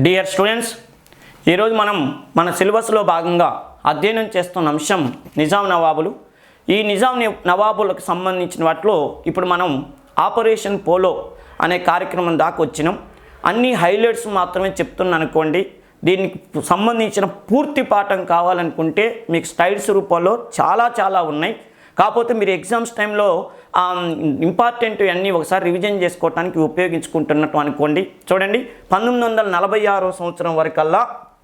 Dear students, ఈరోజు మనం మన సిలబస్లో భాగంగా అధ్యయనం చేస్తున్న అంశం నిజాం నవాబులు. ఈ నిజాం నవాబులకు సంబంధించిన వాటిలో ఇప్పుడు మనం ఆపరేషన్ పోలో అనే కార్యక్రమం దాకా వచ్చినాం. అన్ని హైలైట్స్ మాత్రమే చెప్తున్నాను అనుకోండి. దీనికి సంబంధించిన పూర్తి పాఠం కావాలనుకుంటే మీకు స్లైడ్స్ రూపంలో చాలా ఉన్నాయి. కాకపోతే మీరు ఎగ్జామ్స్ టైంలో ఇంపార్టెంట్ అన్నీ ఒకసారి రివిజన్ చేసుకోవడానికి ఉపయోగించుకుంటున్నట్టు అనుకోండి. చూడండి, 1946 సంవత్సరం వరకల్లా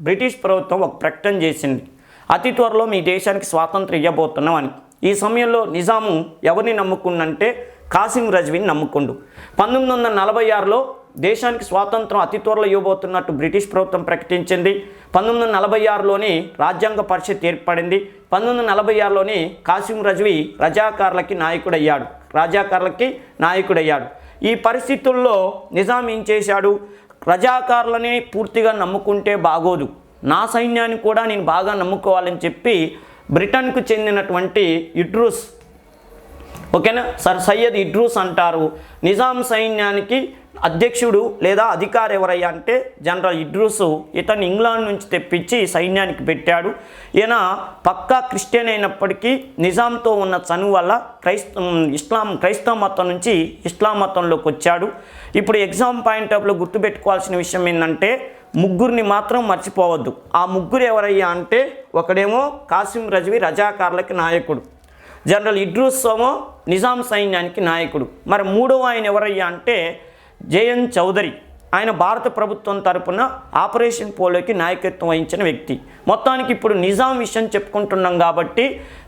బ్రిటిష్ ప్రభుత్వం ఒక ప్రకటన చేసింది, అతి త్వరలో మీ దేశానికి స్వాతంత్రం ఇవ్వబోతున్నాం అని. ఈ సమయంలో నిజాము ఎవరిని నమ్ముకుండంటే కాసిం రజ్వీని నమ్ముకుండు. 1946లో దేశానికి స్వాతంత్రం అతి త్వరలో ఇవ్వబోతున్నట్టు బ్రిటిష్ ప్రభుత్వం ప్రకటించింది. 1946లోని రాజ్యాంగ పరిషత్ ఏర్పడింది. 1946లోని కాసిం రజ్వీ రజాకార్లకి నాయకుడయ్యాడు. ఈ పరిస్థితుల్లో నిజాం ఏం చేశాడు? రజాకార్లని పూర్తిగా నమ్ముకుంటే బాగోదు, నా సైన్యాన్ని కూడా నేను బాగా నమ్ముకోవాలని చెప్పి బ్రిటన్కు చెందినటువంటి ఇడ్రూస్, ఓకేనా, సర్ సయ్యద్ ఇడ్రూస్ అంటారు, నిజాం సైన్యానికి అధ్యక్షుడు లేదా అధికారి ఎవరయ్యా అంటే జనరల్ ఇడ్రూసు. ఇతను ఇంగ్లాండ్ నుంచి తెప్పించి సైన్యానికి పెట్టాడు. ఈయన పక్కా క్రిస్టియన్ అయినప్పటికీ నిజాంతో ఉన్న చనువు వల్ల క్రైస్తవ మతం నుంచి ఇస్లాం మతంలోకి వచ్చాడు. ఇప్పుడు ఎగ్జామ్ పాయింట్ ఆఫ్లో గుర్తుపెట్టుకోవాల్సిన విషయం ఏంటంటే ముగ్గురిని మాత్రం మర్చిపోవద్దు. ఆ ముగ్గురు ఎవరయ్యా అంటే ఒకడేమో కాసిం రజ్వీ రజాకార్లకి నాయకుడు, జనరల్ ఇడ్రూస్ ఏమో నిజాం సైన్యానికి నాయకుడు. మరి మూడవ ఆయన ఎవరయ్యా అంటే జేఎన్ చౌదరి. ఆయన భారత ప్రభుత్వం తరపున ఆపరేషన్ పోలోకి నాయకత్వం వహించిన వ్యక్తి. మొత్తానికి ఇప్పుడు నిజాం విషయం చెప్పుకుంటున్నాం కాబట్టి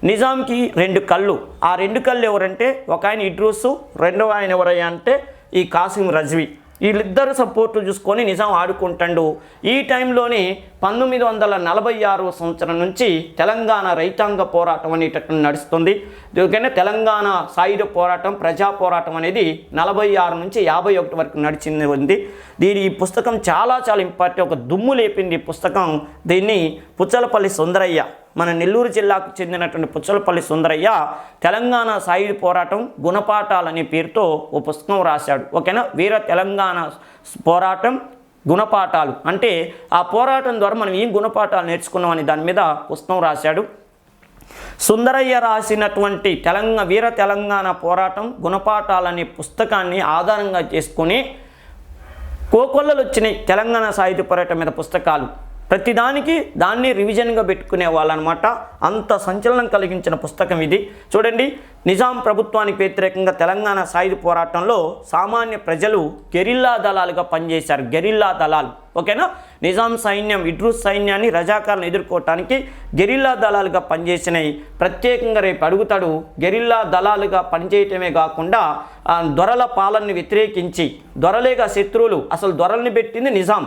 నిజాంకి 2 కళ్ళు. ఆ 2 కళ్ళు ఎవరంటే ఒక ఆయన ఇడ్రూసు, రెండవ ఆయన ఎవరయ్యా అంటే ఈ కాసిం రజ్వీ. వీళ్ళిద్దరు సపోర్టు చూసుకొని నిజాం ఆడుకుంటాడు. ఈ టైంలోని 1946 సంవత్సరం నుంచి తెలంగాణ రైతాంగ పోరాటం అనేటట్టు నడుస్తుంది. ఎందుకంటే తెలంగాణ సాయుధ పోరాటం, ప్రజా పోరాటం అనేది 46 నుంచి 51 వరకు నడిచింది ఉంది. ఈ పుస్తకం చాలా ఇంపార్టెంట్, ఒక దుమ్ము లేపింది ఈ పుస్తకం. దీన్ని పుచ్చలపల్లి సుందరయ్య, మన నెల్లూరు జిల్లాకు చెందినటువంటి పుచ్చలపల్లి సుందరయ్య తెలంగాణ సాయుధ పోరాటం గుణపాఠాలు అనే పేరుతో ఓ పుస్తకం రాశాడు. ఓకేనా, వీర తెలంగాణ పోరాటం గుణపాఠాలు అంటే ఆ పోరాటం ద్వారా మనం ఏం గుణపాఠాలు నేర్చుకున్నాం అని దాని మీద పుస్తకం రాశాడు. సుందరయ్య రాసినటువంటి వీర తెలంగాణ పోరాటం గుణపాఠాలు అనే పుస్తకాన్ని ఆధారంగా చేసుకుని కోకొల్లలు వచ్చినాయి తెలంగాణ సాయుధ పోరాటం మీద పుస్తకాలు. ప్రతిదానికి దాన్ని రివిజన్గా పెట్టుకునే వాళ్ళనమాట. అంత సంచలనం కలిగించిన పుస్తకం ఇది. చూడండి, నిజాం ప్రభుత్వానికి వ్యతిరేకంగా తెలంగాణ సాయుధ పోరాటంలో సామాన్య ప్రజలు గెరిల్లా దళాలుగా పనిచేశారు. గెరిల్లా దళాలు, ఓకేనా. నిజాం సైన్యం ఇడ్రూస్ సైన్యాన్ని రజాకార్లను ఎదుర్కోవటానికి గెరిల్లా దళాలుగా పనిచేసినాయి. ప్రత్యేకంగా రేపు అడుగుతాడు, గెరిల్లా దళాలుగా పనిచేయటమే కాకుండా దొరల పాలనని వ్యతిరేకించి, దొరలేగా శత్రువులు, అసలు దొరల్ని పెట్టింది నిజాం.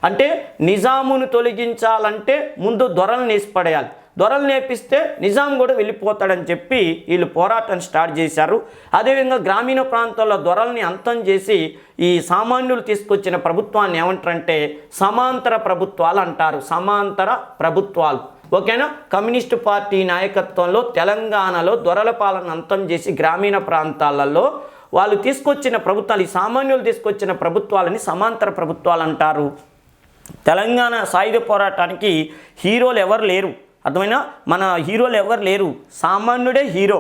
అంటే నిజామును తొలగించాలంటే ముందు దొరలను వేసిపడేయాలి, దొరలు నేర్పిస్తే నిజాం కూడా వెళ్ళిపోతాడని చెప్పి వీళ్ళు పోరాటం స్టార్ట్ చేశారు. అదేవిధంగా గ్రామీణ ప్రాంతాల్లో దొరల్ని అంతం చేసి ఈ సామాన్యులు తీసుకొచ్చిన ప్రభుత్వాన్ని ఏమంటారంటే సమాంతర ప్రభుత్వాలు అంటారు. సమాంతర ప్రభుత్వాలు, ఓకేనా. కమ్యూనిస్టు పార్టీ నాయకత్వంలో తెలంగాణలో దొరల పాలన అంతం చేసి గ్రామీణ ప్రాంతాలలో వాళ్ళు తీసుకొచ్చిన ప్రభుత్వాలు, ఈ సామాన్యులు తీసుకొచ్చిన ప్రభుత్వాలని సమాంతర ప్రభుత్వాలు అంటారు. తెలంగాణ సాయుధ పోరాటానికి హీరోలు ఎవరు లేరు, అర్థమైనా, మన హీరోలు ఎవరు లేరు, సామాన్యుడే హీరో.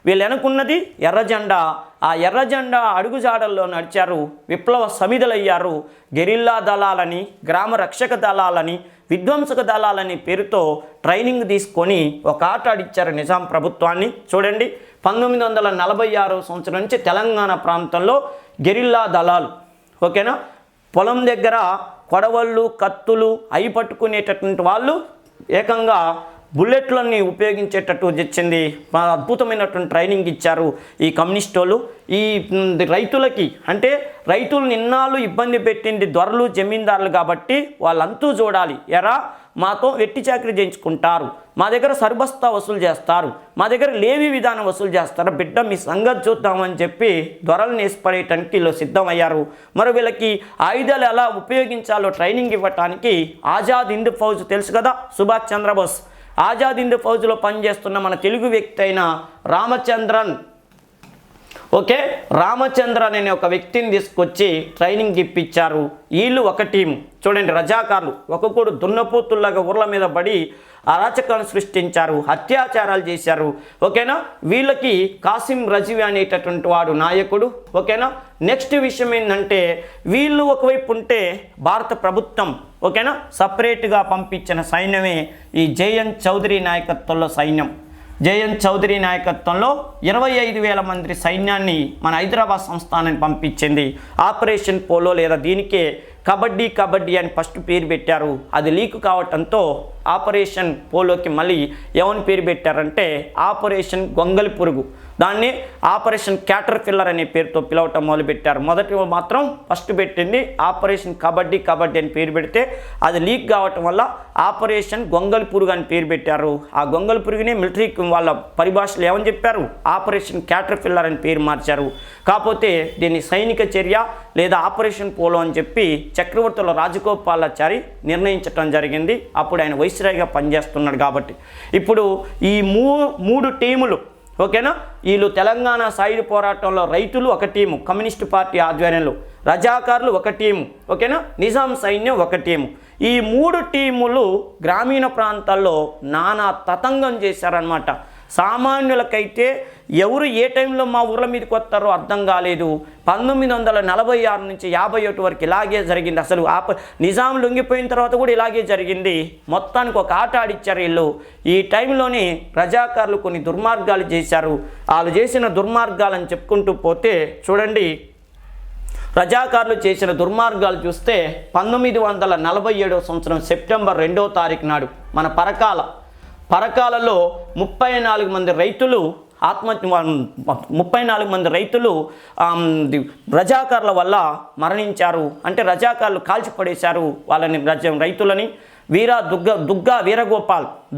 వీళ్ళు వెనుకున్నది ఎర్ర జెండా. ఆ ఎర్ర జెండా అడుగుజాడల్లో నడిచారు, విప్లవ సమిధులయ్యారు. గెరిల్లా దళాలని, గ్రామ రక్షక దళాలని, విధ్వంసక దళాలని పేరుతో ట్రైనింగ్ తీసుకొని ఒక ఆట ఆడిచ్చారు నిజాం ప్రభుత్వాన్ని. చూడండి, 1946 సంవత్సరం నుంచి తెలంగాణ ప్రాంతంలో గెరిల్లా దళాలు, ఓకేనా, పొలం దగ్గర కొడవళ్ళు, కత్తులు అవి పట్టుకునేటటువంటి వాళ్ళు ఏకంగా బుల్లెట్లన్నీ ఉపయోగించేటట్టు తెచ్చింది. అద్భుతమైనటువంటి ట్రైనింగ్ ఇచ్చారు ఈ కమ్యూనిస్ట్ వాళ్ళు. ఈ రైతులకి అంటే రైతులు నిన్నాళ్ళు ఇబ్బంది పెట్టింది దొరలు, జమీందారులు కాబట్టి వాళ్ళంతూ చూడాలి. ఎరా మాతో వెట్టి చాకరీ చేయించుకుంటారు, మా దగ్గర సరిబస్తా వసూలు చేస్తారు, మా దగ్గర లేవి విధానం వసూలు చేస్తారు, బిడ్డ మీ సంగతి చూద్దామని చెప్పి దొరలను వేసిపడేయటానికి వీళ్ళు సిద్ధమయ్యారు. మరి వీళ్ళకి ఆయుధాలు ఎలా ఉపయోగించాలో ట్రైనింగ్ ఇవ్వటానికి ఆజాద్ హింద్ ఫౌజ్ తెలుసు కదా, సుభాష్ చంద్రబోస్. ఆజాద్ హింద్ ఫౌజ్లో పనిచేస్తున్న మన తెలుగు వ్యక్తి అయిన రామచంద్రన్, ఓకే, రామచంద్ర అనే ఒక వ్యక్తిని తీసుకొచ్చి ట్రైనింగ్ ఇప్పించారు. వీళ్ళు ఒక టీము. చూడండి, రజాకార్లు ఒక్కొక్కడు దున్నపోతుల్లాగా ఊర్ల మీద పడి అరాచకాలను సృష్టించారు, అత్యాచారాలు చేశారు. ఓకేనా, వీళ్ళకి కాసిం రజవి అనేటటువంటి వాడు నాయకుడు. ఓకేనా, నెక్స్ట్ విషయం ఏంటంటే వీళ్ళు ఒకవైపు ఉంటే భారత ప్రభుత్వం ఓకేనా సపరేట్గా పంపించిన సైన్యమే ఈ జేఎన్ చౌదరి నాయకత్వంలో సైన్యం. జేఎన్ చౌదరి నాయకత్వంలో 25,000 మంది సైన్యాన్ని మన హైదరాబాద్ సంస్థానాన్ని పంపించింది. ఆపరేషన్ పోలో లేదా దీనికే కబడ్డీ అని ఫస్ట్ పేరు పెట్టారు. అది లీక్ కావటంతో ఆపరేషన్ పోలోకి మళ్ళీ ఏమని పేరు పెట్టారంటే ఆపరేషన్ గొంగలి పురుగు, దాన్ని ఆపరేషన్ క్యాటర్ పిల్లర్ అనే పేరుతో పిలవటం మొదలుపెట్టారు. మొదటి మాత్రం ఫస్ట్ పెట్టింది ఆపరేషన్ కబడ్డీ అని పేరు పెడితే అది లీక్ కావటం వల్ల ఆపరేషన్ గొంగలి పురుగు అని పేరు పెట్టారు. ఆ గొంగలి పురుగుని మిలిటరీ వాళ్ళ పరిభాషలో ఏమని చెప్పారు, ఆపరేషన్ క్యాటర్ పిల్లర్ అని పేరు మార్చారు. కాకపోతే దీన్ని సైనిక చర్య లేదా ఆపరేషన్ పోలో అని చెప్పి చక్రవర్తుల రాజగోపాలాచారి నిర్ణయించడం జరిగింది. అప్పుడు ఆయన వైస్రాయ్గా పనిచేస్తున్నాడు కాబట్టి. ఇప్పుడు ఈ మూడు టీములు ఓకేనా, వీళ్ళు తెలంగాణ సాయుధ పోరాటంలో రైతులు ఒక టీము కమ్యూనిస్టు పార్టీ ఆధ్వర్యంలో, రజాకార్లు ఒక టీము ఓకేనా, నిజాం సైన్యం ఒక టీము. ఈ మూడు టీములు గ్రామీణ ప్రాంతాల్లో నానా తతంగం చేశారనమాట. సామాన్యులకైతే ఎవరు ఏ టైంలో మా ఊర్ల మీదకి వస్తారో అర్థం కాలేదు. 1946 నుంచి 51 వరకు ఇలాగే జరిగింది. అసలు నిజాం లొంగిపోయిన తర్వాత కూడా ఇలాగే జరిగింది. మొత్తానికి ఒక ఆట ఆడిచ్చారు వీళ్ళు. ఈ టైంలోనే రజాకారులు కొన్ని దుర్మార్గాలు చేశారు. వాళ్ళు చేసిన దుర్మార్గాలని చెప్పుకుంటూ పోతే చూడండి, రజాకారులు చేసిన దుర్మార్గాలు చూస్తే 1947 సంవత్సరం సెప్టెంబర్ 2వ తారీఖు నాడు మన పరకాలలో 34 మంది రైతులు 34 మంది రైతులు రజాకారుల వల్ల మరణించారు. అంటే రజాకారులు కాల్చిపడేశారు వాళ్ళని, రైతులని.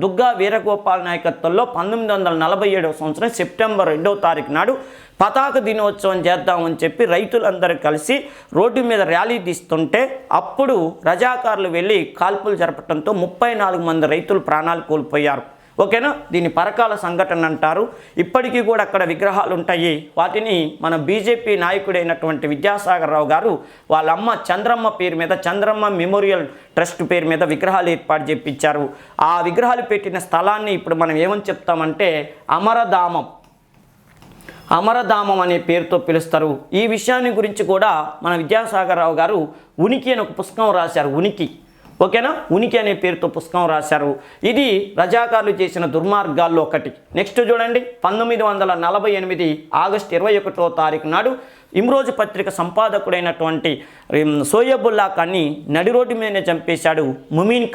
దుగ్గా వీరగోపాల్ నాయకత్వంలో 1947 సంవత్సరం సెప్టెంబర్ 2వ తారీఖు నాడు పతాక దినోత్సవం చేద్దామని చెప్పి రైతులందరూ కలిసి రోడ్డు మీద ర్యాలీ తీస్తుంటే అప్పుడు రజాకారులు వెళ్ళి కాల్పులు జరపడంతో 34 మంది రైతులు ప్రాణాలు కోల్పోయారు. ఓకేనా, దీన్ని పరకాల సంఘటన అంటారు. ఇప్పటికీ కూడా అక్కడ విగ్రహాలు ఉంటాయి. వాటిని మన బీజేపీ నాయకుడైనటువంటి విద్యాసాగర్ రావు గారు వాళ్ళ అమ్మ చంద్రమ్మ పేరు మీద, చంద్రమ్మ మెమోరియల్ ట్రస్ట్ పేరు మీద విగ్రహాలు ఏర్పాటు చేయించారు. ఆ విగ్రహాలు పెట్టిన స్థలాన్ని ఇప్పుడు మనం ఏమని చెప్తామంటే అమరధామం అనే పేరుతో పిలుస్తారు. ఈ విషయాన్ని గురించి కూడా మన విద్యాసాగర్ రావు గారు ఉనికి అని ఒక పుస్తకం రాశారు. ఓకేనా, ఉనికి అనే పేరుతో పుస్తకం రాశారు. ఇది రజాకారులు చేసిన దుర్మార్గాల్లో ఒకటి. నెక్స్ట్ చూడండి, 1948 ఆగస్టు 21వ తారీఖు నాడు ఇమ్రోజు పత్రిక సంపాదకుడైనటువంటి సోయబుల్లా ఖాన్ని నడి రోడ్డు మీదనే చంపేశాడు ముమీన్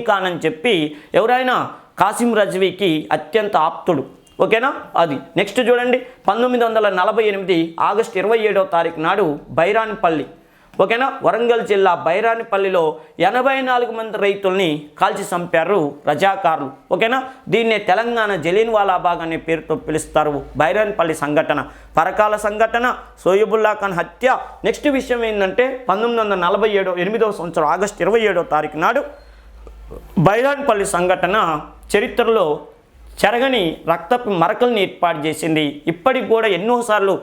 ఖాన్ అని చెప్పి. ఎవరైనా కాసిం రజ్వీకి అత్యంత ఆప్తుడు. ఓకేనా, అది. నెక్స్ట్ చూడండి, 1948 ఆగస్టు 27వ తారీఖు నాడు బైరానిపల్లి ఓకేనా, వరంగల్ జిల్లా బైరానిపల్లిలో 84 మంది రైతుల్ని కాల్చి చంపారు రజాకారులు. ఓకేనా, దీన్నే తెలంగాణ జలియన్వాలా బాగ్ అనే పేరుతో పిలుస్తారు. బైరానిపల్లి సంఘటన, పరకాల సంఘటన, సోయబుల్లా ఖాన్ హత్య. నెక్స్ట్ విషయం ఏంటంటే 1947 సంవత్సరం ఆగస్టు 27వ తారీఖు నాడు బైరానిపల్లి సంఘటన చరిత్రలో చెరగని రక్తపు మరకల్ని ఏర్పాటు చేసింది. ఇప్పటికి కూడా ఎన్నోసార్లు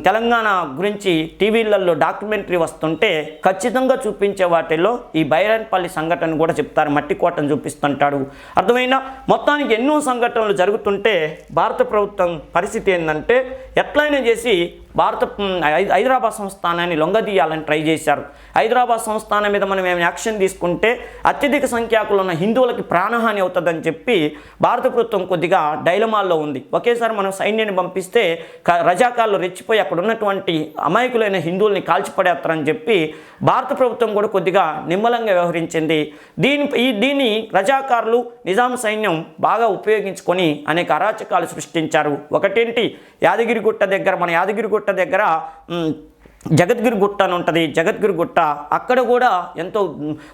తెలంగాణ గురించి టీవీలలో డాక్యుమెంటరీ వస్తుంటే ఖచ్చితంగా చూపించే వాటిల్లో ఈ బైరానిపల్లి సంఘటన కూడా చెప్తారు. మట్టి కోటను చూపిస్తుంటాడు. అర్థమైనా, మొత్తానికి ఎన్నో సంఘటనలు జరుగుతుంటే భారత ప్రభుత్వం పరిస్థితి ఏంటంటే ఎట్లయినా చేసి హైదరాబాద్ సంస్థానాన్ని లొంగదీయాలని ట్రై చేశారు. హైదరాబాద్ సంస్థానం మీద మనం ఏమైనా యాక్షన్ తీసుకుంటే అత్యధిక సంఖ్యాకులు ఉన్న హిందువులకి ప్రాణహాని అవుతుందని చెప్పి భారత ప్రభుత్వం కొద్దిగా డైలమాల్లో ఉంది. ఒకేసారి మనం సైన్యాన్ని పంపిస్తే రజాకారులు రెచ్చిపోయి అక్కడ ఉన్నటువంటి అమాయకులైన హిందువుల్ని కాల్చిపడేస్తారని చెప్పి భారత ప్రభుత్వం కూడా కొద్దిగా నిమ్మలంగా వ్యవహరించింది. దీన్ని రజాకారులు నిజాం సైన్యం బాగా ఉపయోగించుకొని అనేక అరాచకాలు సృష్టించారు. ఒకటేంటి, యాదగిరిగుట్ట దగ్గర జగద్గిరి గుట్ట అని ఉంటుంది, జగద్గిరి గుట్ట, అక్కడ కూడా ఎంతో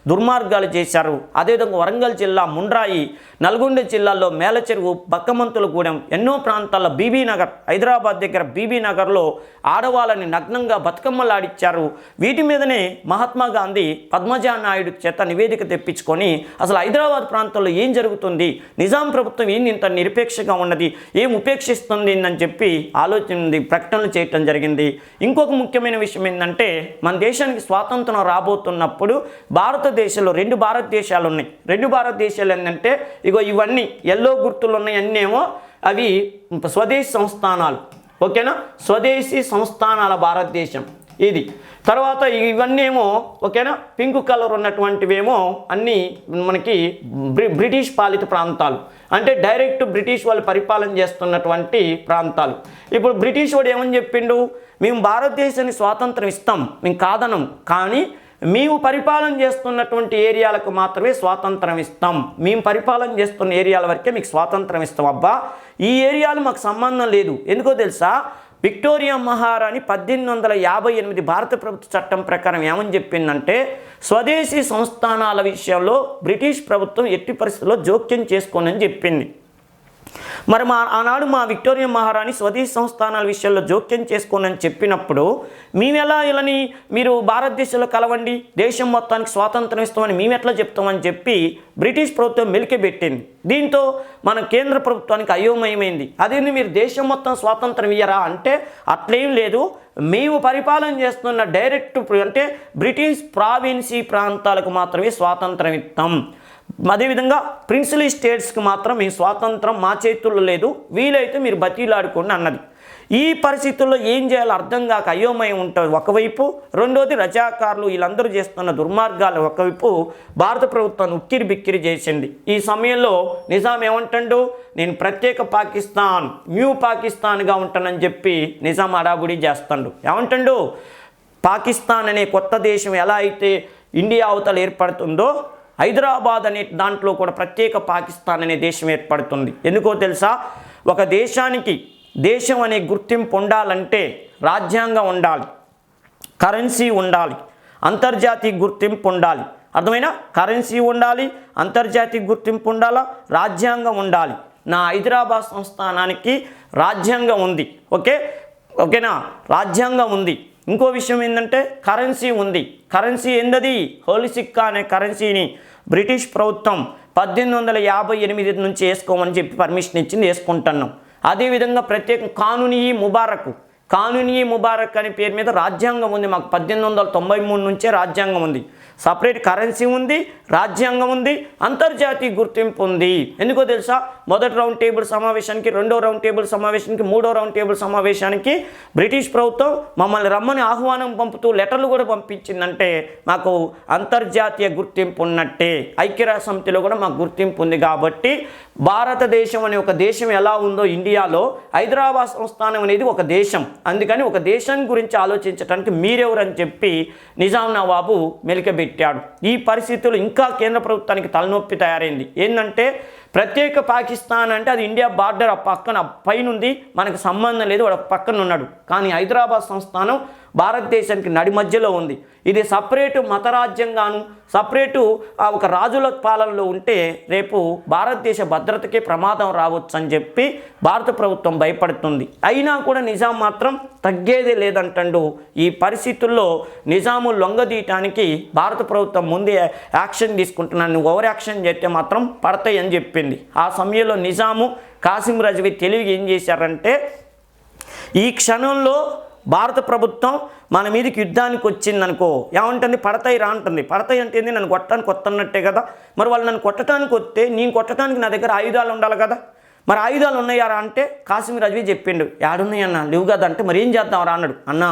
దుర్మార్గాలు చేశారు. అదేవిధంగా వరంగల్ జిల్లా ముండ్రాయి, నల్గొండ జిల్లాలో మేలచెరువు, బక్కమంతులగూడెం, ఎన్నో ప్రాంతాల్లో బీబీ నగర్, హైదరాబాద్ దగ్గర బీబీ నగర్లో ఆడవాళ్ళని నగ్నంగా బతుకమ్మలాడిచ్చారు. వీటి మీదనే మహాత్మా గాంధీ పద్మజా నాయుడు చేత నివేదిక తెప్పించుకొని అసలు హైదరాబాద్ ప్రాంతంలో ఏం జరుగుతుంది, నిజాం ప్రభుత్వం ఏంది ఇంత నిరపేక్షగా ఉన్నది, ఏం ఉపేక్షిస్తుంది అని చెప్పి ప్రకటనలు చేయటం జరిగింది. ఇంకొక ముఖ్యమైన విషయం ఏంటంటే, మన దేశానికి స్వాతంత్రం రాబోతున్నప్పుడు భారతదేశంలో 2 భారతదేశాలు ఉన్నాయి. 2 భారతదేశాలు ఏంటంటే ఇగో ఇవన్నీ ఎల్లో గుర్తులు ఉన్నాయి, అన్నేమో అవి స్వదేశీ సంస్థానాలు. ఓకేనా, స్వదేశీ సంస్థానాల భారతదేశం ఇది. తర్వాత ఇవన్నీ ఏమో ఓకేనా పింక్ కలర్ ఉన్నటువంటివేమో అన్నీ మనకి బ్రిటిష్ పాలిత ప్రాంతాలు, అంటే డైరెక్ట్ బ్రిటిష్ వాళ్ళు పరిపాలన చేస్తున్నటువంటి ప్రాంతాలు. ఇప్పుడు బ్రిటిష్ వాడు ఏమని చెప్పిండు, మేము భారతదేశానికి స్వాతంత్రం ఇస్తాం, మేము కాదనం, కానీ మేము పరిపాలన చేస్తున్నటువంటి ఏరియాలకు మాత్రమే స్వాతంత్రం ఇస్తాం, మేము పరిపాలన చేస్తున్న ఏరియాల వరకే మీకు స్వాతంత్రం ఇస్తాం. అబ్బా, ఈ ఏరియాలు మాకు సంబంధం లేదు. ఎందుకో తెలుసా, విక్టోరియా మహారాణి 1858 భారత ప్రభుత్వ చట్టం ప్రకారం ఏమని చెప్పిందంటే, స్వదేశీ సంస్థానాల విషయంలో బ్రిటిష్ ప్రభుత్వం ఎట్టి పరిస్థితుల్లో జోక్యం చేసుకోనని చెప్పింది. మరి ఆనాడు మా విక్టోరియా మహారాణి స్వదేశీ సంస్థానాల విషయంలో జోక్యం చేసుకోనని చెప్పినప్పుడు మేమెలా ఇలాని మీరు భారతదేశంలో కలవండి, దేశం మొత్తానికి స్వాతంత్రం ఇస్తామని మేమెట్లా చెప్తామని చెప్పి బ్రిటిష్ ప్రభుత్వం మెలికెబెట్టింది. దీంతో మన కేంద్ర ప్రభుత్వానికి అయోమయమైంది. అదేంటి మీరు దేశం మొత్తం స్వాతంత్రం ఇయ్యరా అంటే, అట్లేం లేదు, మేము పరిపాలన చేస్తున్న డైరెక్ట్ అంటే బ్రిటిష్ ప్రావిన్సీ ప్రాంతాలకు మాత్రమే స్వాతంత్రం ఇస్తాం, అదేవిధంగా ప్రిన్స్లీ స్టేట్స్కి మాత్రం మీ స్వాతంత్రం మా చేతుల్లో లేదు, వీలైతే మీరు బతిలాడుకోండి అన్నది. ఈ పరిస్థితుల్లో ఏం చేయాలో అర్థం కాక అయోమయం ఉంటుంది ఒకవైపు, రెండోది రజాకారులు వీళ్ళందరూ చేస్తున్న దుర్మార్గాలు ఒకవైపు భారత ప్రభుత్వాన్ని ఉక్కిరి బిక్కిరి చేసింది. ఈ సమయంలో నిజాం ఏమంటాడు, నేను ప్రత్యేక పాకిస్తాన్, న్యూ పాకిస్తాన్గా ఉంటానని చెప్పి నిజాం అడాబుడి చేస్తాడు. ఏమంటాడు, పాకిస్తాన్ అనే కొత్త దేశం ఎలా అయితే ఇండియా అవతల ఏర్పడుతుందో హైదరాబాద్ అనే దాంట్లో కూడా ప్రత్యేక పాకిస్తాన్ అనే దేశం ఏర్పడుతుంది. ఎందుకో తెలుసా, ఒక దేశానికి దేశం అనే గుర్తింపు ఉండాలంటే రాజ్యాంగం ఉండాలి, కరెన్సీ ఉండాలి, అంతర్జాతీయ గుర్తింపు ఉండాలి. అర్థమైనా, కరెన్సీ ఉండాలి, అంతర్జాతీయ గుర్తింపు ఉండాలా, రాజ్యాంగం ఉండాలి. నా హైదరాబాద్ సంస్థానానికి రాజ్యాంగం ఉంది, ఓకేనా, రాజ్యాంగం ఉంది. ఇంకో విషయం ఏంటంటే కరెన్సీ ఉంది. కరెన్సీ ఏందది, హోలీ సిక్కా అనే కరెన్సీని బ్రిటిష్ ప్రభుత్వం 1858 నుంచి వేసుకోమని చెప్పి పర్మిషన్ ఇచ్చింది, వేసుకుంటున్నాం. అదేవిధంగా ప్రత్యేక కానూనీ ముబారక్ అనే పేరు మీద రాజ్యాంగం ఉంది మాకు. 1893 నుంచే రాజ్యాంగం ఉంది, సపరేట్ కరెన్సీ ఉంది, రాజ్యాంగం ఉంది, అంతర్జాతీయ గుర్తింపు ఉంది. ఎందుకో తెలుసా, మొదటి రౌండ్ టేబుల్ సమావేశానికి, రెండో రౌండ్ టేబుల్ సమావేశానికి, మూడో రౌండ్ టేబుల్ సమావేశానికి బ్రిటిష్ ప్రభుత్వం మమ్మల్ని రమ్మని ఆహ్వానం పంపుతూ లెటర్లు కూడా పంపించిందంటే మాకు అంతర్జాతీయ గుర్తింపు ఉన్నట్టే, ఐక్యరాజ్య సమితిలో కూడా మాకు గుర్తింపు ఉంది. కాబట్టి భారతదేశం అనే ఒక దేశం ఎలా ఉందో ఇండియాలో హైదరాబాద్ సంస్థానం అనేది ఒక దేశం. అందుకని ఒక దేశం గురించి ఆలోచించడానికి మీరెవరని చెప్పి నిజాం నవాబు మెలికబెట్టాడు. ఈ పరిస్థితులు ఇంకా కేంద్ర ప్రభుత్వానికి తలనొప్పి తయారైంది. ఏంటంటే ప్రత్యేక పాకిస్తాన్ అంటే అది ఇండియా బార్డర్ పక్కన పైనుంది, మనకు సంబంధం లేదు, వాడు పక్కన ఉన్నాడు. కానీ హైదరాబాద్ సంస్థానం భారతదేశానికి నడి మధ్యలో ఉంది. ఇది సపరేటు మతరాజ్యంగాను సపరేటు ఒక రాజుల పాలనలో ఉంటే రేపు భారతదేశ భద్రతకే ప్రమాదం రావచ్చు అని చెప్పి భారత ప్రభుత్వం భయపడుతుంది. అయినా కూడా నిజాం మాత్రం తగ్గేదే లేదంటండు. ఈ పరిస్థితుల్లో నిజాము లొంగదీయటానికి భారత ప్రభుత్వం ముందే యాక్షన్ తీసుకుంటున్నాను, నువ్వు ఓవర్ యాక్షన్ చేస్తే మాత్రం పడతాయి అని చెప్పింది. ఆ సమయంలో నిజాము కాసిం రజ్వీ తెలివిగా ఏం చేశారంటే, ఈ క్షణంలో భారత ప్రభుత్వం మన మీదకి యుద్ధానికి వచ్చిందనుకో ఏమంటుంది, పడతాయి రా అంటుంది. పడతాయి అంటే ఏంది, నన్ను కొట్టడానికి వస్తున్నట్టే కదా. మరి వాళ్ళు నన్ను కొట్టడానికి వస్తే నేను కొట్టడానికి నా దగ్గర ఆయుధాలు ఉండాలి కదా. మరి ఆయుధాలు ఉన్నాయారా అంటే కాసిం రజ్వీ చెప్పిండు, ఏడున్నాయన్న లేవు కదా అంటే మరి ఏం చేద్దాం రా అన్నాడు. అన్న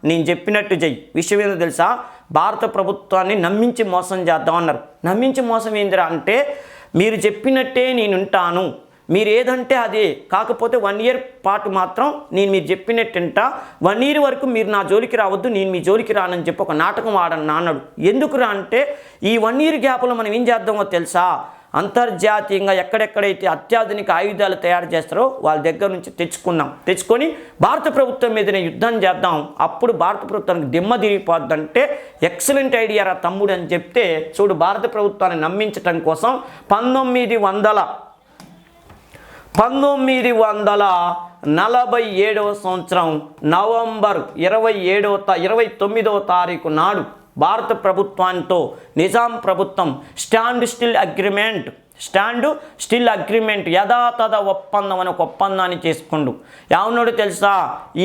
నేను చెప్పినట్టు చెయ్యి. విషయం ఏందో తెలుసా, భారత ప్రభుత్వాన్ని నమ్మించి మోసం చేద్దాం అన్నారు. నమ్మించి మోసం ఏందిరా అంటే, మీరు చెప్పినట్టే నేను ఉంటాను, మీరు ఏదంటే అదే, కాకపోతే 1 ఇయర్ పాటు మాత్రం నేను మీరు చెప్పినట్టుంట, 1 ఇయర్ వరకు మీరు నా జోలికి రావద్దు, నేను మీ జోలికి రానని చెప్పి ఒక నాటకం ఆడను అన్నాడు. ఎందుకురా అంటే, ఈ 1 ఇయర్ గ్యాప్లో మనం ఏం చేద్దామో తెలుసా, అంతర్జాతీయంగా ఎక్కడెక్కడైతే అత్యాధునిక ఆయుధాలు తయారు చేస్తారో వాళ్ళ దగ్గర నుంచి తెచ్చుకొని భారత ప్రభుత్వం మీదనే యుద్ధం చేద్దాం, అప్పుడు భారత ప్రభుత్వానికి దిమ్మ తిరిగిపోద్దంటే ఎక్సలెంట్ ఐడియా రా తమ్ముడు అని చెప్తే చూడు భారత ప్రభుత్వాన్ని నమ్మించటం కోసం 1947వ సంవత్సరం నవంబర్ 29వ తారీఖు నాడు భారత ప్రభుత్వంతో నిజాం ప్రభుత్వం స్టాండ్ స్టిల్ అగ్రిమెంట్ యథాతథ ఒప్పందం అని ఒక ఒప్పందాన్ని చేసుకుండు. ఏమన్నాడు తెలుసా?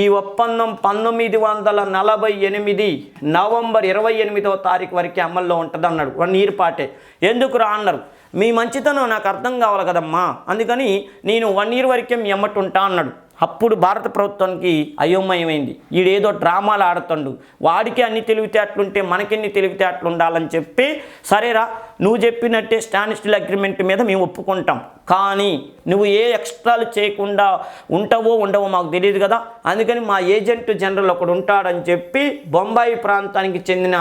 ఈ ఒప్పందం 1948 నవంబర్ 28వ తారీఖు వరకు అమల్లో ఉంటుంది అన్నాడు. 1 ఇయర్ పాటే. ఎందుకు రా అన్నారు? మీ మంచితనం నాకు అర్థం కావాలి కదమ్మా, అందుకని నేను 1 ఇయర్ వరకే మీ ఎమ్మటి ఉంటా అన్నాడు. అప్పుడు భారత ప్రభుత్వానికి అయోమయమైంది. వీడేదో డ్రామాలు ఆడుతుండు, వాడికి అన్ని తెలివితేటలుంటే మనకెన్ని తెలివితేటలు ఉండాలని చెప్పి సరేరా నువ్వు చెప్పినట్టే స్టాండ్ స్టిల్ అగ్రిమెంట్ మీద మేము ఒప్పుకుంటాం, కానీ నువ్వు ఏ ఎక్స్ట్రాలు చేయకుండా ఉంటావో ఉండవో మాకు తెలియదు కదా, అందుకని మా ఏజెంట్ జనరల్ ఒకడు ఉంటాడని చెప్పి బొంబాయి ప్రాంతానికి చెందిన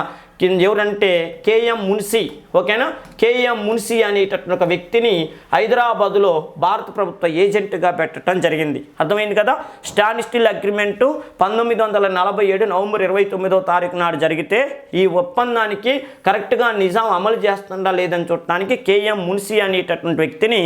ఎవరంటే కేఎం మున్సీ, ఓకేనా, కేఎం మున్సీ అనేటటువంటి ఒక వ్యక్తిని హైదరాబాదులో భారత ప్రభుత్వ ఏజెంట్గా పెట్టడం జరిగింది. అర్థమైంది కదా? స్టాండ్ స్టిల్ అగ్రిమెంటు 1947 నవంబర్ 29వ తారీఖు నాడు జరిగితే ఈ ఒప్పందానికి కరెక్ట్గా నిజాం అమలు చేస్తుందా లేదని చూడటానికి కేఎం మున్సీ అనేటటువంటి వ్యక్తిని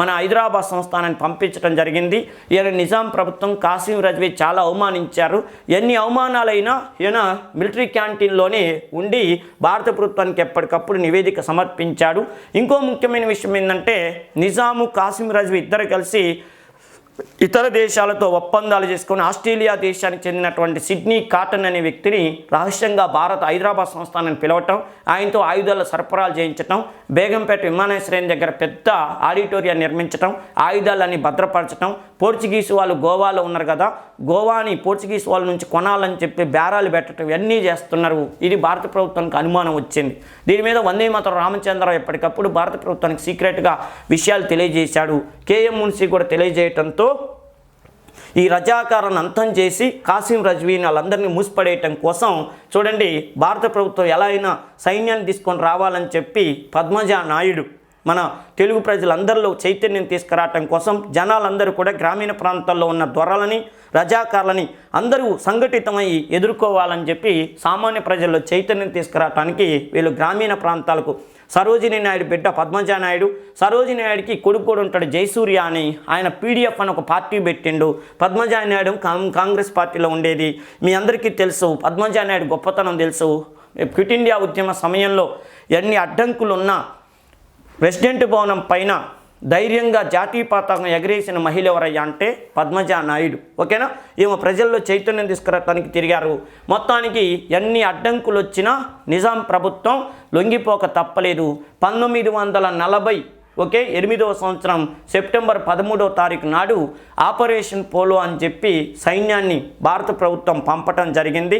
మన హైదరాబాద్ సంస్థానాన్ని పంపించడం జరిగింది. ఈయన నిజాం ప్రభుత్వం కాసిం రజ్వీ చాలా అవమానించారు. ఎన్ని అవమానాలైనా ఈయన మిలిటరీ క్యాంటీన్లోనే ఉండి భారత ప్రభుత్వానికి ఎప్పటికప్పుడు నివేదిక సమర్పించాడు. ఇంకో ముఖ్యమైన విషయం ఏంటంటే నిజాము కాసిం రజ్వీ ఇద్దరు కలిసి ఇతర దేశాలతో ఒప్పందాలు చేసుకొని ఆస్ట్రేలియా దేశానికి చెందినటువంటి సిడ్నీ కాటన్ అనే వ్యక్తిని రహస్యంగా హైదరాబాద్ సంస్థానాన్ని పిలవటం, ఆయనతో ఆయుధాల సరఫరాలు చేయించటం, బేగంపేట విమానాశ్రయం దగ్గర పెద్ద ఆడిటోరియం నిర్మించటం, ఆయుధాలన్నీ భద్రపరచటం, పోర్చుగీసు వాళ్ళు గోవాలో ఉన్నారు కదా, గోవాని పోర్చుగీస్ వాళ్ళ నుంచి కొనాలని చెప్పి బేరాలు పెట్టడం ఇవన్నీ చేస్తున్నారు. ఇది భారత ప్రభుత్వానికి అనుమానం వచ్చింది. దీని మీద వందే మాతరం రామచంద్రరావు ఎప్పటికప్పుడు భారత ప్రభుత్వానికి సీక్రెట్గా విషయాలు తెలియజేశాడు. కేఎం మున్సీ కూడా తెలియజేయటంతో ఈ రజాకారాన్ని అంతం చేసి కాసిం రజ్వీని వాళ్ళందరినీ మూసిపడేయటం కోసం చూడండి భారత ప్రభుత్వం ఎలా అయినా సైన్యాన్ని తీసుకొని రావాలని చెప్పి పద్మజా నాయుడు మన తెలుగు ప్రజలందరిలో చైతన్యం తీసుకురావటం కోసం జనాలందరూ కూడా గ్రామీణ ప్రాంతాల్లో ఉన్న దొరలని రజాకారులని అందరూ సంఘటితమై ఎదుర్కోవాలని చెప్పి సామాన్య ప్రజల్లో చైతన్యం తీసుకురావటానికి వీళ్ళు గ్రామీణ ప్రాంతాలకు సరోజినీ నాయుడు బిడ్డ పద్మజా నాయుడు, సరోజినీ నాయుడికి కొడుకు కూడా ఉంటాడు జయసూర్య అని, ఆయన పీడిఎఫ్ అని ఒక పార్టీ పెట్టిండు. పద్మజా నాయుడు కాంగ్రెస్ పార్టీలో ఉండేది. మీ అందరికీ తెలుసు పద్మజా నాయుడు గొప్పతనం తెలుసు. క్విట్ ఇండియా ఉద్యమ సమయంలో ఎన్ని అడ్డంకులు ఉన్నా ప్రెసిడెంట్ భవనం పైన ధైర్యంగా జాతీయ పతాకం ఎగరేసిన మహిళ ఎవరయ్యా అంటే పద్మజా నాయుడు, ఓకేనా. ఈమె ప్రజల్లో చైతన్యం తీసుకురావడానికి తిరిగారు. మొత్తానికి ఎన్ని అడ్డంకులు వచ్చినా నిజాం ప్రభుత్వం లొంగిపోక తప్పలేదు. 1948వ సంవత్సరం సెప్టెంబర్ 13వ తారీఖు నాడు ఆపరేషన్ పోలో అని చెప్పి సైన్యాన్ని భారత ప్రభుత్వం పంపటం జరిగింది.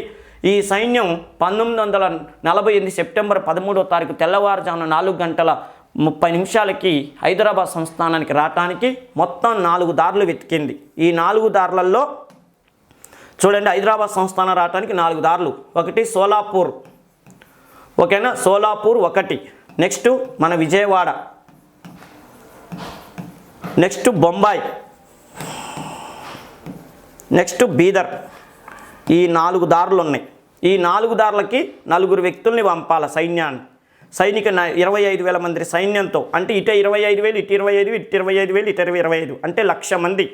ఈ సైన్యం 1948 సెప్టెంబర్ 13వ తారీఖు తెల్లవారుజామున 4:30 హైదరాబాద్ సంస్థానానికి రావటానికి మొత్తం 4 దారులు వెతికింది. ఈ 4 దారులలో చూడండి హైదరాబాద్ సంస్థానం రావటానికి 4 దారులు. ఒకటి సోలాపూర్, ఓకేనా, సోలాపూర్ ఒకటి, నెక్స్ట్ మన విజయవాడ, నెక్స్ట్ బొంబాయి, నెక్స్ట్ బీదర్. ఈ 4 దారులు ఉన్నాయి. ఈ 4 దారులకి 4 వ్యక్తుల్ని పంపాల సైన్యాన్ని. 25,000 మంది సైన్యంతో, అంటే ఇటు 25,000, ఇటు 25,000, ఇటు 25,000, ఇటు 25,000 అంటే 1,00,000 మంది,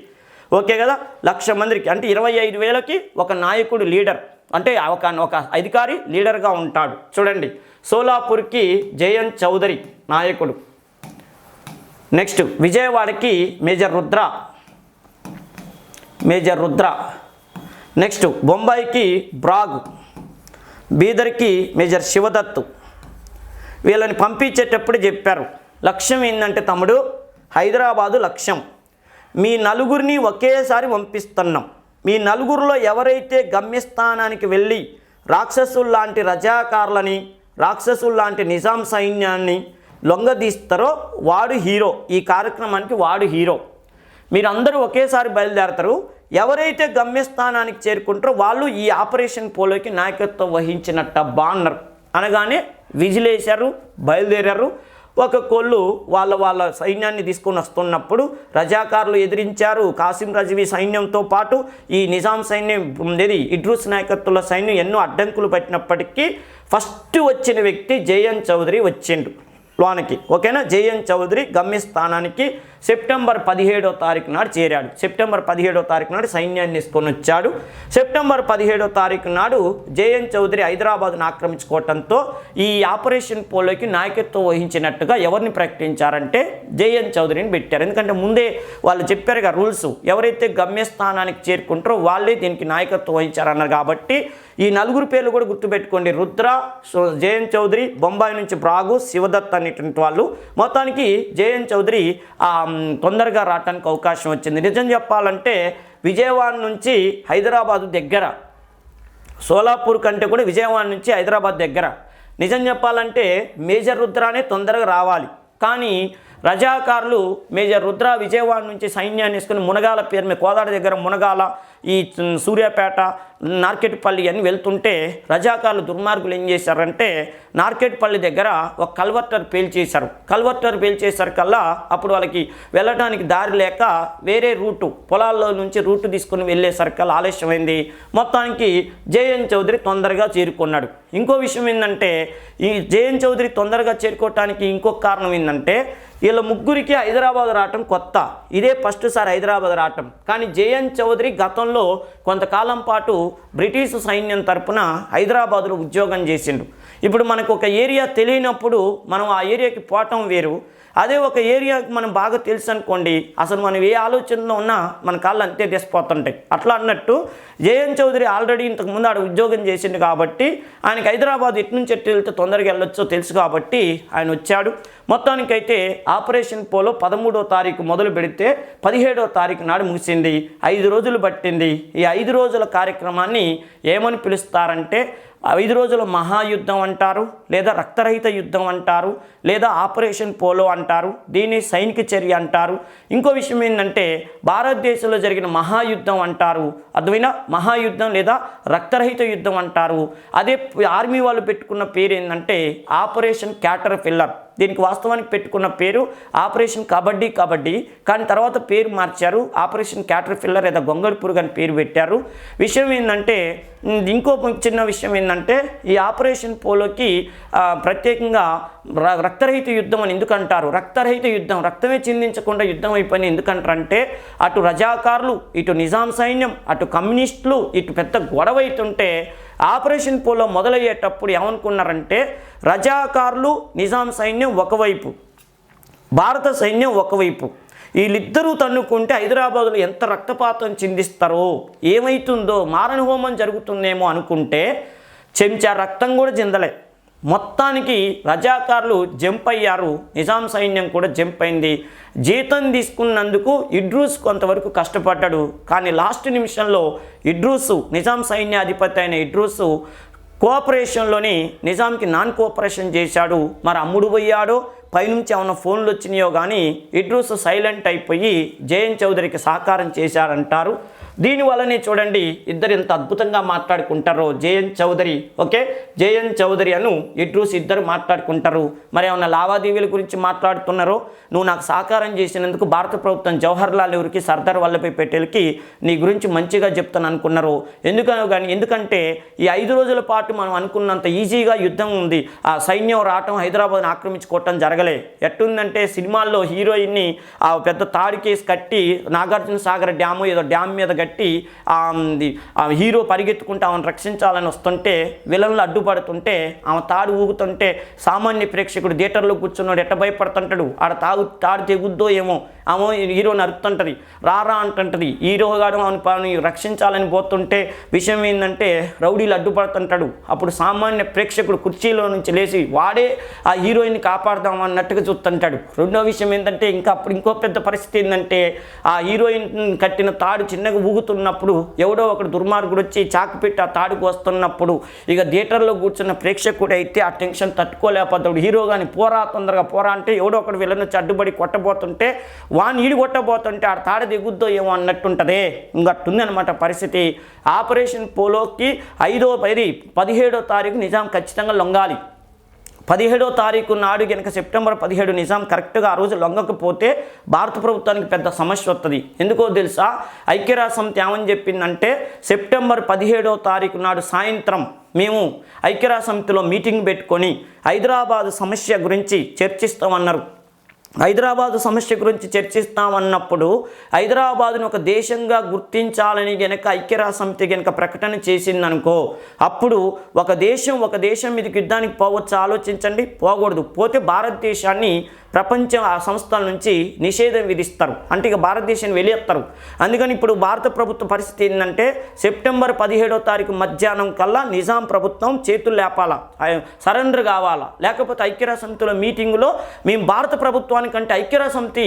ఓకే కదా. 1,00,000 మందికి అంటే 25,000కి ఒక నాయకుడు లీడర్, అంటే ఒక అధికారి లీడర్గా ఉంటాడు. చూడండి సోలాపూర్కి జయంత్ చౌదరి నాయకుడు, నెక్స్ట్ విజయవాడకి మేజర్ రుద్ర, నెక్స్ట్ బొంబాయికి బ్రాగ్, బీదర్కి మేజర్ శివదత్తు. వీళ్ళని పంపించేటప్పుడు చెప్పారు లక్ష్యం ఏంటంటే తమ్ముడు హైదరాబాదు లక్ష్యం, మీ 4గురిని ఒకేసారి పంపిస్తున్నాం. మీ 4గురిలో ఎవరైతే గమ్యస్థానానికి వెళ్ళి రాక్షసుల్లాంటి రజాకారులని రాక్షసుల్లాంటి నిజాం సైన్యాన్ని లొంగదీస్తారో వాడు హీరో, ఈ కార్యక్రమానికి వాడు హీరో. మీరందరూ ఒకేసారి బయలుదేరతారు. ఎవరైతే గమ్యస్థానానికి చేరుకుంటారో వాళ్ళు ఈ ఆపరేషన్ పోలోకి నాయకత్వం వహించినట్ట బాన్నర్ అనగానే విజిలేశారు, బయలుదేరారు. ఒక్కొక్కళ్ళు వాళ్ళ సైన్యాన్ని తీసుకొని వస్తున్నప్పుడు రజాకారులు ఎదిరించారు. కాసిం రజ్వీ సైన్యంతో పాటు ఈ నిజాం సైన్యం ఇడ్రూస్ నాయకత్వంలో సైన్యం ఎన్నో అడ్డంకులు పెట్టినప్పటికీ ఫస్ట్ వచ్చిన వ్యక్తి జేఎన్ చౌదరి వచ్చిండు లోనికి. ఓకేనా, జేఎన్ చౌదరి గమ్యస్థానానికి సెప్టెంబర్ 17వ తారీఖు నాడు చేరాడు. సెప్టెంబర్ 17వ తారీఖు నాడు సైన్యాన్ని తీసుకొని వచ్చాడు. సెప్టెంబర్ 17వ తారీఖు నాడు జేఎన్ చౌదరి హైదరాబాద్ను ఆక్రమించుకోవడంతో ఈ ఆపరేషన్ పోలోకి నాయకత్వం వహించినట్టుగా ఎవరిని ప్రకటించారంటే జేఎన్ చౌదరిని పెట్టారు. ఎందుకంటే ముందే వాళ్ళు చెప్పారుగా రూల్స్, ఎవరైతే గమ్యస్థానానికి చేరుకుంటారో వాళ్ళే దీనికి నాయకత్వం వహించారన్నారు. కాబట్టి ఈ నలుగురు పేర్లు కూడా గుర్తుపెట్టుకోండి. రుద్ర, జేఎన్ చౌదరి, బొంబాయి నుంచి బ్రాగు, శివదత్ అనేటువంటి వాళ్ళు. మొత్తానికి జేఎన్ చౌదరి తొందరగా రావడానికి అవకాశం వచ్చింది. నిజం చెప్పాలంటే విజయవాడ నుంచి హైదరాబాదు దగ్గర, సోలాపూర్ కంటే కూడా విజయవాడ నుంచి హైదరాబాద్ దగ్గర. నిజం చెప్పాలంటే మేజర్ రుద్రానే తొందరగా రావాలి. కానీ రజాకారులు మేజర్ రుద్ర విజయవాడ నుంచి సైన్యాన్ని వేసుకుని మునగాల పేరు మీద కోదాడ దగ్గర మునగాల, ఈ సూర్యాపేట, నార్కెట్పల్లి అని వెళ్తుంటే రజాకారులు దుర్మార్గులు ఏం చేశారంటే నార్కెట్పల్లి దగ్గర ఒక కల్వర్టర్ పేల్చేశారు. కల్వర్టర్ పేల్చేసరికల్లా అప్పుడు వాళ్ళకి వెళ్ళడానికి దారి లేక వేరే రూటు, పొలాల్లో నుంచి రూటు తీసుకుని వెళ్ళేసరికల్లా ఆలస్యమైంది. మొత్తానికి జేఎన్ చౌదరి తొందరగా చేరుకున్నాడు. ఇంకో విషయం ఏంటంటే ఈ జేఎన్ చౌదరి తొందరగా చేరుకోవటానికి ఇంకొక కారణం ఏంటంటే వీళ్ళ ముగ్గురికి హైదరాబాద్ రావటం కొత్త. ఇదే ఫస్ట్ సారి హైదరాబాద్ రావటం. కానీ జేఎన్ చౌదరి గతంలో కొంతకాలం పాటు బ్రిటిష్ సైన్యం తరపున హైదరాబాదులో ఉద్యోగం చేసిండు. ఇప్పుడు మనకు ఒక ఏరియా తెలియనప్పుడు మనం ఆ ఏరియాకి పోవటం వేరు. అదే ఒక ఏరియాకి మనం బాగా తెలుసు అనుకోండి, అసలు మనం ఏ ఆలోచనలో ఉన్నా మన కాళ్ళు అంతే తెసిపోతుంటాయి. అట్లా అన్నట్టు జేఎన్ చౌదరి ఆల్రెడీ ఇంతకుముందు ఆడ ఉద్యోగం చేసిండు కాబట్టి ఆయనకి హైదరాబాద్ ఎటు నుంచి ఎట్టు వెళ్తే తొందరగా వెళ్ళొచ్చో తెలుసు కాబట్టి ఆయన వచ్చాడు. మొత్తానికైతే ఆపరేషన్ పోలో 13వ తారీఖు మొదలు పెడితే 17వ తారీఖు నాడు ముగిసింది. 5 రోజులు పట్టింది. ఈ 5 రోజుల కార్యక్రమాన్ని ఏమని పిలుస్తారంటే 5 రోజుల మహాయుద్ధం అంటారు, లేదా రక్తరహిత యుద్ధం అంటారు, లేదా ఆపరేషన్ పోలో అంటారు. దీన్ని సైనిక చర్య అంటారు. ఇంకో విషయం ఏంటంటే భారతదేశంలో జరిగిన మహాయుద్ధం అంటారు. అర్థమైనా, మహాయుద్ధం లేదా రక్తరహిత యుద్ధం అంటారు. అదే ఆర్మీ వాళ్ళు పెట్టుకున్న పేరు ఏంటంటే ఆపరేషన్ క్యాటర్పిల్లర్. దీనికి వాస్తవానికి పెట్టుకున్న పేరు ఆపరేషన్ కబడ్డీ, కానీ తర్వాత పేరు మార్చారు, ఆపరేషన్ క్యాటర్పిల్లర్ లేదా గొంగళి పురుగు అని పేరు పెట్టారు. విషయం ఏంటంటే ఇంకో చిన్న విషయం ఏంటంటే ఈ ఆపరేషన్ పోలోకి ప్రత్యేకంగా రక్తరహిత యుద్ధం అని ఎందుకంటారు? రక్తరహిత యుద్ధం, రక్తమే చిందించకుండా యుద్ధం అయిపోయింది ఎందుకంటారంటే అటు రజాకారులు, ఇటు నిజాం సైన్యం, అటు కమ్యూనిస్టులు, ఇటు పెద్ద గొడవ అవుతుంటే ఆపరేషన్ పోలో మొదలయ్యేటప్పుడు ఏమనుకున్నారంటే రజాకారులు, నిజాం సైన్యం ఒకవైపు, భారత సైన్యం ఒకవైపు, వీళ్ళిద్దరూ తన్నుకుంటే హైదరాబాదులో ఎంత రక్తపాతం చిందిస్తారో, ఏమవుతుందో, మారణ హోమం జరుగుతుందేమో అనుకుంటే చెంచా రక్తం కూడా చిందలే. మొత్తానికి రజాకారులు జంప్ అయ్యారు, నిజాం సైన్యం కూడా జంప్ అయింది. జీతం తీసుకున్నందుకు ఇడ్రూస్ కొంతవరకు కష్టపడ్డాడు. కానీ లాస్ట్ నిమిషంలో ఇడ్రూసు, నిజాం సైన్యాధిపతి అయిన ఇడ్రూసు కోఆపరేషన్లోని నిజాంకి నాన్ కోఆపరేషన్ చేశాడు. మరి అమ్ముడు పోయాడో పైనుంచి ఏమైనా ఫోన్లు వచ్చినాయో కానీ ఇడ్రూస్ సైలెంట్ అయిపోయి జేఎన్ చౌదరికి సహకారం చేశారంటారు. దీనివల్లనే చూడండి ఇద్దరు ఎంత అద్భుతంగా మాట్లాడుకుంటారో. జేఎన్ చౌదరి జేఎన్ చౌదరి అను ఇడ్రూస్ ఇద్దరు మాట్లాడుకుంటారు. మరి ఏమన్నా లావాదేవీల గురించి మాట్లాడుతున్నారో, నువ్వు నాకు సహకారం చేసినందుకు భారత ప్రభుత్వం జవహర్లాల్ నెహ్రూకి, సర్దార్ వల్లభాయ్ పటేల్కి నీ గురించి మంచిగా చెప్తాను అనుకున్నారు. ఎందుకంటే ఈ 5 రోజుల పాటు మనం అనుకున్నంత ఈజీగా యుద్ధం ఉంది. ఆ సైన్యం రావటం, హైదరాబాద్ని ఆక్రమించుకోవటం జరగలే. ఎట్టుందంటే సినిమాల్లో హీరోయిన్ని ఆ పెద్ద తాడి కేసు కట్టి నాగార్జున సాగర్ డ్యాము ఏదో డ్యామ్ మీద కట్టి హీరో పరిగెత్తుకుంటే ఆమెను రక్షించాలని వస్తుంటే విలన్లు అడ్డుపడుతుంటే ఆమె తాడు ఊగుతుంటే సామాన్య ప్రేక్షకుడు థియేటర్లో కూర్చున్నాడు ఎట్ట భయపడుతుంటాడు. ఆడ తాడు తెగుద్దో ఏమో, ఆమె హీరోని అరుతుంటుంది, రారా అంటుంటుంది. హీరో గారు ఆమెను రక్షించాలని పోతుంటే విషయం ఏంటంటే రౌడీలు అడ్డుపడుతుంటాడు. అప్పుడు సామాన్య ప్రేక్షకుడు కుర్చీలో నుంచి లేచి వాడే ఆ హీరోయిన్ని కాపాడదాం అన్నట్టుగా చూస్తుంటాడు. రెండో విషయం ఏంటంటే ఇంకో పెద్ద పరిస్థితి ఏంటంటే ఆ హీరోయిన్ కట్టిన తాడు చిన్నగా ఊగుతున్నప్పుడు ఎవడో ఒకడు దుర్మార్గుడు వచ్చి చాకు పెట్టి ఆ తాడుకు వస్తున్నప్పుడు ఇక థియేటర్లో కూర్చున్న ప్రేక్షకుడు అయితే ఆ టెన్షన్ తట్టుకోలేకపోతాడు. హీరో కానీ తొందరగా పోరా అంటే ఎవడో ఒకడు వీళ్ళని వచ్చి అడ్డుపడి కొట్టబోతుంటే వాని ఈడు కొట్టబోతుంటే ఆ తాడు దిగుద్దో ఏమో అన్నట్టుంటదే. ఇంకట్టుంది అనమాట పరిస్థితి. ఆపరేషన్ పోలోకి 17వ తారీఖు నిజాం ఖచ్చితంగా లొంగాలి. 17వ తారీఖు నాడు కనుక సెప్టెంబర్ 17 నిజాం కరెక్ట్గా ఆ రోజు లొంగకపోతే భారత ప్రభుత్వానికి పెద్ద సమస్య వస్తుంది. ఎందుకో తెలుసా? ఐక్యరాజ్య సమితి ఏమని చెప్పిందంటే సెప్టెంబర్ 17వ తారీఖు నాడు సాయంత్రం మేము ఐక్యరాజ్య సమితిలో మీటింగ్ పెట్టుకొని హైదరాబాద్ సమస్య గురించి చర్చిస్తామన్నారు. హైదరాబాద్ సమస్య గురించి చర్చిస్తామన్నప్పుడు హైదరాబాదును ఒక దేశంగా గుర్తించాలని గనక ఐక్యరాజ్య సమితి గనక ప్రకటన చేసిందనుకో, అప్పుడు ఒక దేశం మీదకి యుద్ధానికి పోవచ్చు. ఆలోచించండి, పోకూడదు. పోతే భారతదేశాన్ని ప్రపంచ ఆ సంస్థల నుంచి నిషేధం విధిస్తారు, అంటే ఇక భారతదేశాన్ని వెలియేస్తారు. అందుకని ఇప్పుడు భారత ప్రభుత్వ పరిస్థితి ఏంటంటే సెప్టెంబర్ 17వ తారీఖు మధ్యాహ్నం కల్లా నిజాం ప్రభుత్వం చేతులు లేపాలా, సరెండర్ కావాలా, లేకపోతే ఐక్యరాజ్య సమితిలో మీటింగులో మేము భారత ప్రభుత్వానికంటే ఐక్యరాజ్య సమితి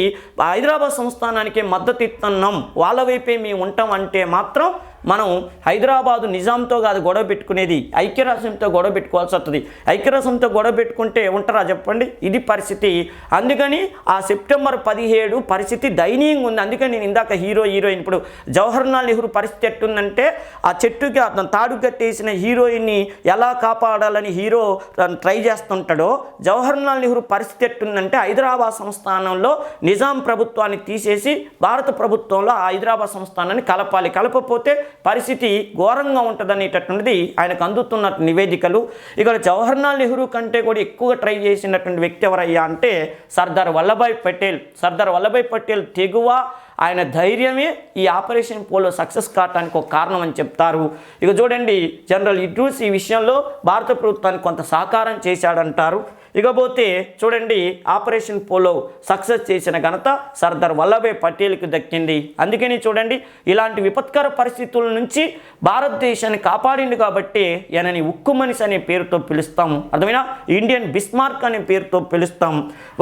హైదరాబాద్ సంస్థానానికే మద్దతు ఇస్తున్నాం, వాళ్ళ వైపే మేము ఉంటాం అంటే మాత్రం మనం హైదరాబాదు నిజాంతో కాదు గొడవ పెట్టుకునేది, ఐక్యరాజ్య సమితితో గొడవ పెట్టుకోవాల్సి వస్తుంది. ఐక్యరాజ్య సమితితో గొడవ పెట్టుకుంటే ఉంటారా చెప్పండి? ఇది పరిస్థితి. అందుకని ఆ సెప్టెంబర్ 17 పరిస్థితి దయనీయంగా ఉంది. అందుకని నేను ఇందాక హీరోయిన్ ఇప్పుడు జవహర్లాల్ నెహ్రూ పరిస్థితి ఎట్టుందంటే ఆ చెట్టుకి తాడు కట్టేసిన హీరోయిన్ని ఎలా కాపాడాలని హీరో ట్రై చేస్తుంటాడో, జవహర్లాల్ నెహ్రూ పరిస్థితి ఎట్టుందంటే హైదరాబాద్ సంస్థానంలో నిజాం ప్రభుత్వాన్ని తీసేసి భారత ప్రభుత్వంలో ఆ హైదరాబాద్ సంస్థానాన్ని కలపాలి, కలపకపోతే పరిస్థితి ఘోరంగా ఉంటుందనేటటువంటిది ఆయనకు అందుతున్న నివేదికలు. ఇక్కడ జవహర్లాల్ నెహ్రూ కంటే కూడా ఎక్కువగా ట్రై చేసినటువంటి వ్యక్తి ఎవరయ్యా అంటే సర్దార్ వల్లభాయ్ పటేల్ తెగువ, ఆయన ధైర్యమే ఈ ఆపరేషన్ పోలో సక్సెస్ కావడానికి ఒక కారణం అని చెప్తారు. ఇక చూడండి, జనరల్ ఇడ్రూస్ ఈ విషయంలో భారత ప్రభుత్వానికి కొంత సహకారం చేశాడంటారు. ఇకపోతే చూడండి, ఆపరేషన్ పోలో సక్సెస్ చేసిన ఘనత సర్దార్ వల్లభాయ్ పటేల్కి దక్కింది. అందుకని చూడండి, ఇలాంటి విపత్కర పరిస్థితుల నుంచి భారతదేశాన్ని కాపాడింది కాబట్టి ఈయనని ఉక్కు మనిషి అనే పేరుతో పిలుస్తాం. అర్థమైనా? ఇండియన్ బిస్మార్క్ అనే పేరుతో పిలుస్తాం.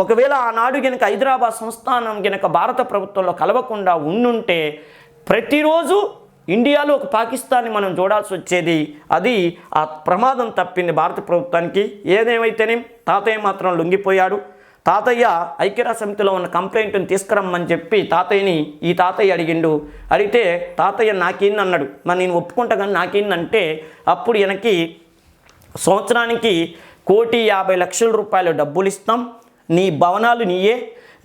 ఒకవేళ ఆనాడు గనక హైదరాబాద్ సంస్థానం గనక భారత ప్రభుత్వంలో కలవకుండా ఉండుంటే ప్రతిరోజు ఇండియాలో ఒక పాకిస్తాన్ని మనం చూడాల్సి వచ్చేది. అది ఆ ప్రమాదం తప్పింది భారత ప్రభుత్వానికి. ఏదేమైతేనే తాతయ్య మాత్రం లొంగిపోయాడు. తాతయ్య ఐక్యరాజ్య సమితిలో ఉన్న కంప్లైంట్ని తీసుకురమ్మని చెప్పి ఈ తాతయ్య అడిగితే తాతయ్య నాకేంది అన్నాడు. మరి నేను ఒప్పుకుంటా కానీ నాకేందంటే అప్పుడు ఈయనకి సంవత్సరానికి 1,50,00,000 రూపాయలు డబ్బులు ఇస్తాం, నీ భవనాలు నీయే,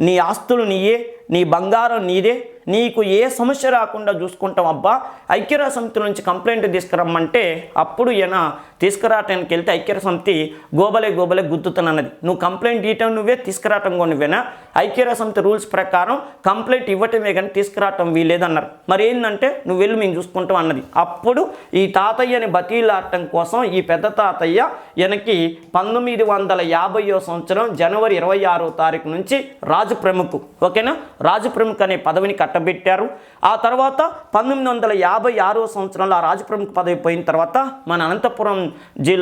నీ ఆస్తులు నీయే, నీ బంగారం నీదే, నీకు ఏ సమస్య రాకుండా చూసుకుంటాం అబ్బా, ఐక్యరాజ్య సమితి నుంచి కంప్లైంట్ తీసుకురమ్మంటే అప్పుడు ఈయన తీసుకురావటానికి వెళ్తే ఐక్యరాజ్య సమితి గోబలే గుద్దుతానన్నది. నువ్వు కంప్లైంట్ ఇవ్వటం నువ్వే, తీసుకురావటం కూడా నువ్వేనా? ఐక్యరాజ్య సమితి రూల్స్ ప్రకారం కంప్లైంట్ ఇవ్వటమే కానీ తీసుకురావటం వీలేదన్నారు. మరి ఏంటంటే నువ్వు వెళ్ళి మేము చూసుకుంటాం అన్నది. అప్పుడు ఈ తాతయ్యని బతీలాడటం కోసం ఈ పెద్ద తాతయ్య ఈయనకి 1950వ సంవత్సరం జనవరి 26వ తారీఖు నుంచి రాజు ప్రముఖ్, ఓకేనా, రాజు ప్రముఖ్ అనే పదవిని కట్టబెట్టారు. ఆ తర్వాత 1956వ సంవత్సరంలో ఆ రాజు ప్రముఖ పదవి పోయిన తర్వాత మన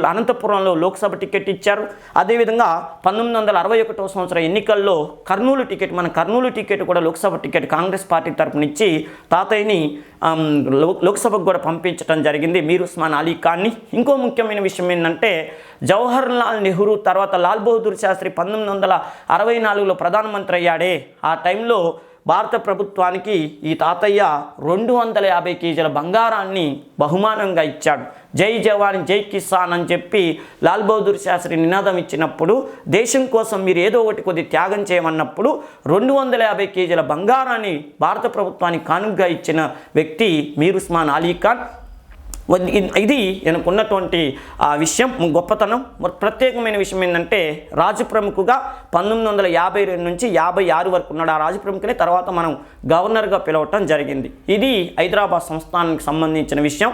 అనంతపురంలో లోక్సభ టికెట్ ఇచ్చారు. అదేవిధంగా 1961వ సంవత్సరం ఎన్నికల్లో కర్నూలు టికెట్ కూడా లోక్సభ టికెట్ కాంగ్రెస్ పార్టీ తరఫున ఇచ్చి తాతయ్యని లోక్సభకు కూడా పంపించడం జరిగింది, మీర్ ఉస్మాన్ అలీ ఖాన్ని. ఇంకో ముఖ్యమైన విషయం ఏంటంటే జవహర్లాల్ నెహ్రూ తర్వాత లాల్ బహదూర్ శాస్త్రి 1964లో ప్రధానమంత్రి అయ్యాడే, ఆ టైంలో భారత ప్రభుత్వానికి ఈ తాతయ్య 250 కేజీల బంగారాన్ని బహుమానంగా ఇచ్చాడు. జై జవాన్ జై కిసాన్ అని చెప్పి లాల్ బహదూర్ శాస్త్రి నినాదం ఇచ్చినప్పుడు, దేశం కోసం మీరు ఏదో ఒకటి కొద్ది త్యాగం చేయమన్నప్పుడు 250 కేజీల బంగారాన్ని భారత ప్రభుత్వానికి కానుకగా ఇచ్చిన వ్యక్తి మీర్ ఉస్మాన్ అలీ ఖాన్. ఇది ఈయనకున్నటువంటి ఆ విషయం గొప్పతనం. ప్రత్యేకమైన విషయం ఏంటంటే రాజు ప్రముఖుగా 1952 నుంచి 56 వరకు ఉన్నాడు. ఆ రాజు ప్రముఖుని తర్వాత మనం గవర్నర్గా పిలవటం జరిగింది. ఇది హైదరాబాద్ సంస్థానానికి సంబంధించిన విషయం.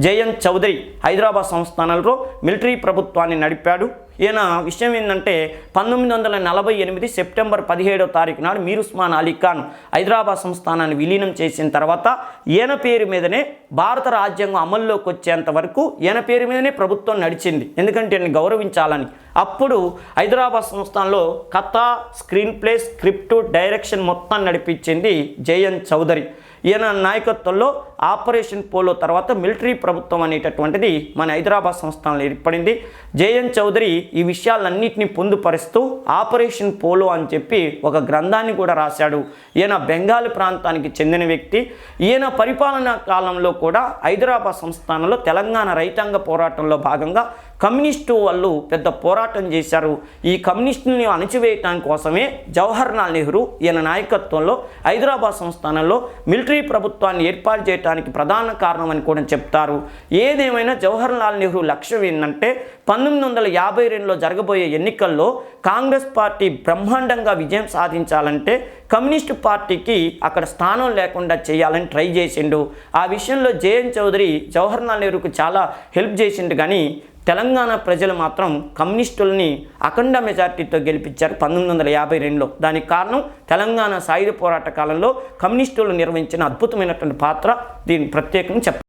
జేఎన్ చౌదరి హైదరాబాద్ సంస్థానంలో మిలిటరీ ప్రభుత్వాన్ని నడిపాడు. ఈయన విషయం ఏంటంటే 1948 సెప్టెంబర్ 17వ తారీఖు నాడు మీర్ ఉస్మాన్ అలీ ఖాన్ హైదరాబాద్ సంస్థానాన్ని విలీనం చేసిన తర్వాత ఈయన పేరు మీదనే భారత రాజ్యాంగం అమల్లోకి వచ్చేంత వరకు ఈయన పేరు మీదనే ప్రభుత్వం నడిచింది, ఎందుకంటే ఈయన్ని గౌరవించాలని. అప్పుడు హైదరాబాద్ సంస్థానంలో కథ, స్క్రీన్ ప్లే, స్క్రిప్ట్, డైరెక్షన్ మొత్తం నడిపించింది జేఎన్ చౌదరి. ఈయన నాయకత్వంలో ఆపరేషన్ పోలో తర్వాత మిలిటరీ ప్రభుత్వం అనేటటువంటిది మన హైదరాబాద్ సంస్థానంలో ఏర్పడింది. జేఎన్ చౌదరి ఈ విషయాలన్నింటినీ పొందుపరుస్తూ ఆపరేషన్ పోలో అని చెప్పి ఒక గ్రంథాన్ని కూడా రాశాడు. ఈయన బెంగాల్ ప్రాంతానికి చెందిన వ్యక్తి. ఈయన పరిపాలనా కాలంలో కూడా హైదరాబాద్ సంస్థానంలో తెలంగాణ రైతాంగ పోరాటంలో భాగంగా కమ్యూనిస్టు వాళ్ళు పెద్ద పోరాటం చేశారు. ఈ కమ్యూనిస్టుని అణచివేయటానికి కోసమే జవహర్లాల్ నెహ్రూ ఈయన నాయకత్వంలో హైదరాబాద్ సంస్థానంలో మిలిటరీ ప్రభుత్వాన్ని ఏర్పాటు చేయడానికి ప్రధాన కారణం అని కూడా చెప్తారు. ఏదేమైనా జవహర్లాల్ నెహ్రూ లక్ష్యం ఏంటంటే 1952లో జరగబోయే ఎన్నికల్లో కాంగ్రెస్ పార్టీ బ్రహ్మాండంగా విజయం సాధించాలంటే కమ్యూనిస్టు పార్టీకి అక్కడ స్థానం లేకుండా చేయాలని ట్రై చేసిండు. ఆ విషయంలో జేఎన్ చౌదరి జవహర్లాల్ నెహ్రూకు చాలా హెల్ప్ చేసిండు. కానీ తెలంగాణ ప్రజలు మాత్రం కమ్యూనిస్టుల్ని అఖండ మెజార్టీతో గెలిపించారు 1952లో. దానికి కారణం తెలంగాణ సాయుధ పోరాట కాలంలో కమ్యూనిస్టులు నిర్వహించిన అద్భుతమైనటువంటి పాత్ర. దీన్ని ప్రత్యేకంగా చెప్పారు.